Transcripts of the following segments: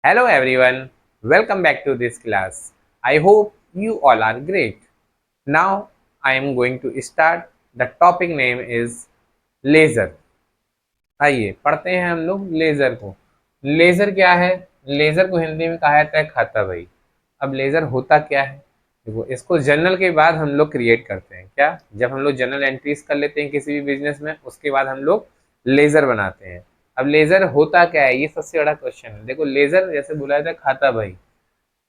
Hello everyone, welcome back to this class. I hope you all are great. Now I am going to start. The topic name is laser. आइए पढ़ते हैं हम लोग laser को। Laser क्या है? Laser को हिंदी में कहा जाता है खाता भाई। अब लेज़र होता क्या है? देखो, इसको जर्नल के बाद हम लोग क्रिएट करते हैं। क्या? जब हम लोग जर्नल एंट्रीज कर लेते हैं किसी भी बिजनेस में, उसके बाद हम लोग लेज़र बनाते हैं। अब लेज़र होता क्या है, ये सबसे बड़ा क्वेश्चन है। देखो, लेज़र जैसे बुलाया था खाता भाई,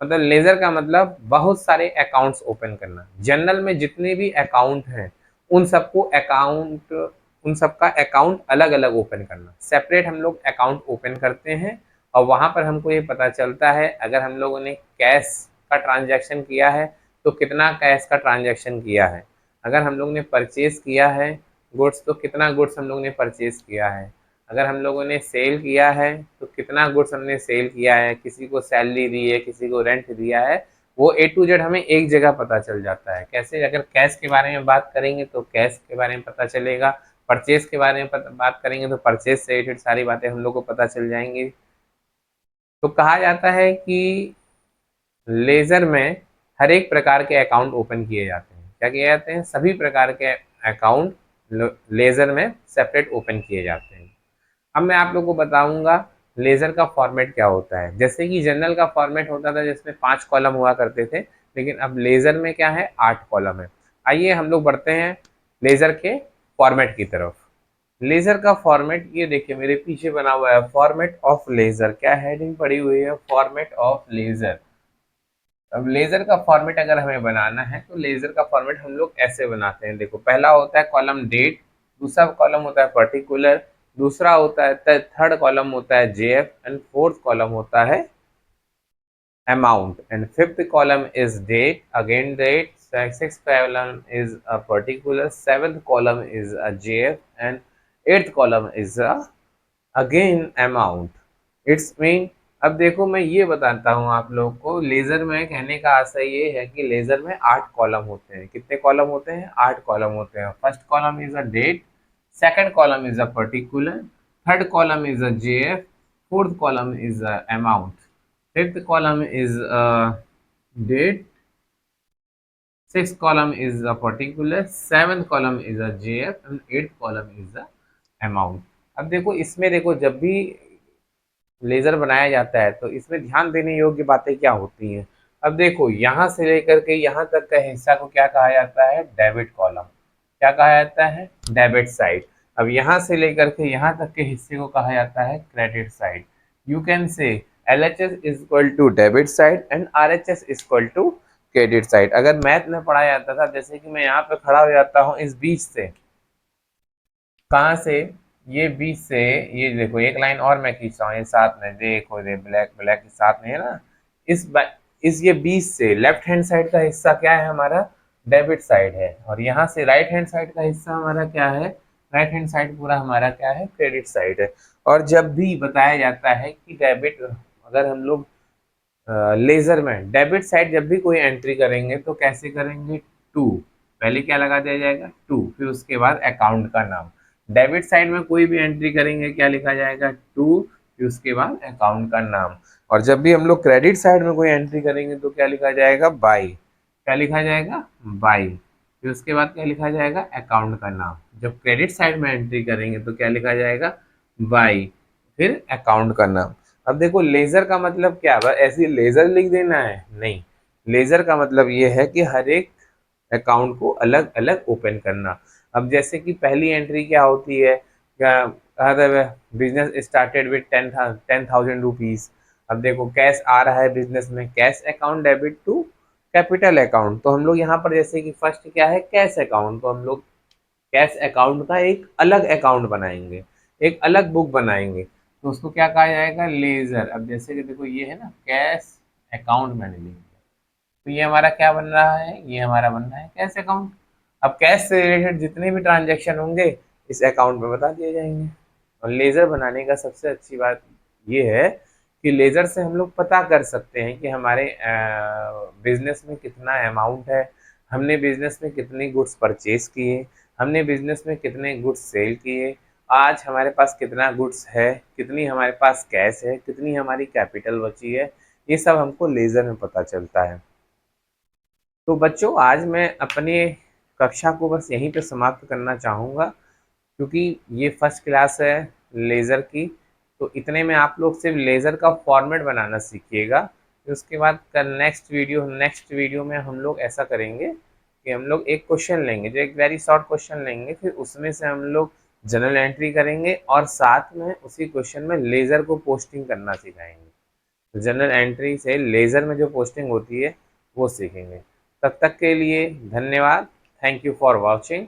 मतलब लेज़र का मतलब बहुत सारे अकाउंट्स ओपन करना। जनरल में जितने भी अकाउंट हैं उन सबको अकाउंट उन सबका अकाउंट अलग अलग ओपन करना। सेपरेट हम लोग अकाउंट ओपन करते हैं और वहाँ पर हमको ये पता चलता है अगर हम लोगों ने कैश का ट्रांजैक्शन किया है तो कितना कैश का ट्रांजैक्शन किया है। अगर हम लोग ने परचेज किया है गुड्स तो कितना गुड्स हम लोग ने परचेज किया है। अगर हम लोगों ने सेल किया है तो कितना गुड्स हमने सेल किया है, किसी को सैलरी दी है, किसी को रेंट दिया है, वो ए टू जेड हमें एक जगह पता चल जाता है। कैसे? अगर कैश के बारे में बात करेंगे तो कैश के बारे में पता चलेगा, परचेज के बारे में बात करेंगे तो परचेज से रिलेटेड सारी बातें हम लोग को पता चल जाएंगी। तो कहा जाता है कि लेजर में हर एक प्रकार के अकाउंट ओपन किए जाते हैं। क्या किए जाते हैं? सभी प्रकार के अकाउंट लेजर में सेपरेट ओपन किए जाते हैं। अब मैं आप लोगों को बताऊंगा लेजर का फॉर्मेट क्या होता है। जैसे कि जनरल का फॉर्मेट होता था जिसमें 5 कॉलम हुआ करते थे, लेकिन अब लेजर में क्या है, 8 कॉलम है। आइए हम लोग बढ़ते हैं लेजर के फॉर्मेट की तरफ। लेजर का फॉर्मेट ये देखिए मेरे पीछे बना हुआ है, फॉर्मेट ऑफ लेजर। क्या हेडिंग पड़ी हुई है? Format of ledger. अब लेजर का फॉर्मेट अगर हमें बनाना है तो लेजर का फॉर्मेट हम लोग ऐसे बनाते हैं। देखो, पहला होता है कॉलम डेट, दूसरा कॉलम होता है पर्टिकुलर, दूसरा होता है थर्ड कॉलम होता है जेएफ एंड फोर्थ कॉलम होता है amount and fifth column is date, again date, sixth column is a particular, seventh column is a JF and eighth column is a again amount. It's mean, अब देखो मैं ये बताता हूँ आप लोगों को, लेजर में कहने का आशय ये है कि लेजर में 8 कॉलम होते हैं। कितने कॉलम होते हैं? 8 कॉलम होते हैं। First column is a date, second column is a particular, third column is a JF, fourth column is a amount, fifth column is a date, six column is a particular, seventh column is a JF and eighth column is a amount. अब देखो, इसमें देखो जब भी laser बनाया जाता है तो इसमें ध्यान देने योग्य बातें क्या होती हैं। अब देखो, यहाँ से लेकर के यहाँ तक का हिस्सा को क्या कहा जाता है? Debit column. क्या कहा जाता है? Debit side. अब यहाँ से लेकर के यहाँ तक के हिस्से को कहा जाता है credit side. You can say LHS is equal to debit side and RHS is equal to credit side. अगर मैथ में पढ़ा जाता था, जैसे कि मैं यहाँ पे खड़ा हो जाता हूँ इस बीच से, कहाँ से? ये बीच से, ये देखो एक लाइन और मैं खींच रहा हूँ, ये साथ में देखो, ये ब्लैक ब्लैक के साथ में है ना। इस ये बीच से लेफ्ट हैंड साइड का हिस्सा क्या है हमारा? डेबिट साइड है। और यहाँ से राइट हैंड साइड का हिस्सा हमारा क्या है? राइट हैंड साइड पूरा हमारा क्या है? क्रेडिट साइड है। और जब भी बताया जाता है कि डेबिट, अगर हम लोग लेजर में डेबिट साइड जब भी कोई एंट्री करेंगे तो कैसे करेंगे? टू, पहले क्या लगा दिया जाएगा? टू, फिर उसके बाद अकाउंट का नाम। डेबिट साइड में कोई भी एंट्री करेंगे क्या लिखा जाएगा? टू, फिर उसके बाद अकाउंट का नाम। और जब भी हम लोग क्रेडिट साइड में कोई एंट्री करेंगे तो क्या लिखा जाएगा? बाई। क्या लिखा जाएगा? बाई। फिर उसके बाद क्या लिखा जाएगा? अकाउंट का नाम। जब क्रेडिट साइड में एंट्री करेंगे तो क्या लिखा जाएगा? बाई, फिर अकाउंट का नाम। अब देखो, लेजर का मतलब क्या है? ऐसे लेजर लिख देना है? नहीं, लेजर का मतलब ये है कि हर एक अकाउंट को अलग अलग ओपन करना। अब जैसे कि पहली एंट्री क्या होती है, क्या कहा था? Business started with 10,000 rupees. अब देखो, कैश आ रहा है बिजनेस में, cash account debit to capital account. तो हम लोग यहाँ पर जैसे कि फर्स्ट क्या है? Cash account. तो हम लोग कैश अकाउंट का एक अलग अकाउंट बनाएंगे, एक अलग बुक बनाएंगे, तो उसको क्या कहा जाएगा? लेजर। अब जैसे कि देखो, ये है ना कैश अकाउंट मैंने लिख दिया, तो ये हमारा क्या बन रहा है? ये हमारा बन रहा है कैश अकाउंट। अब कैश से रिलेटेड जितने भी ट्रांजेक्शन होंगे इस अकाउंट में बता दिए जाएंगे। और लेजर बनाने का सबसे अच्छी बात ये है कि लेजर से हम लोग पता कर सकते हैं कि हमारे बिजनेस में कितना अमाउंट है, हमने बिजनेस में कितने गुड्स परचेज किए, हमने बिजनेस में कितने गुड्स सेल किए, आज हमारे पास कितना गुड्स है, कितनी हमारे पास कैश है, कितनी हमारी कैपिटल बची है, ये सब हमको लेज़र में पता चलता है। तो बच्चों आज मैं अपनी कक्षा को बस यहीं पे समाप्त करना चाहूँगा, क्योंकि ये फर्स्ट क्लास है लेज़र की। तो इतने में आप लोग सिर्फ लेज़र का फॉर्मेट बनाना सीखिएगा। फिर उसके बाद कल नेक्स्ट वीडियो में हम लोग ऐसा करेंगे कि हम लोग एक क्वेश्चन लेंगे, जो एक वेरी शॉर्ट क्वेश्चन लेंगे, फिर उसमें से हम लोग जनरल एंट्री करेंगे और साथ में उसी क्वेश्चन में लेज़र को पोस्टिंग करना सिखाएंगे। तो जनरल एंट्री से लेज़र में जो पोस्टिंग होती है वो सीखेंगे। तब तक के लिए धन्यवाद। Thank you for watching.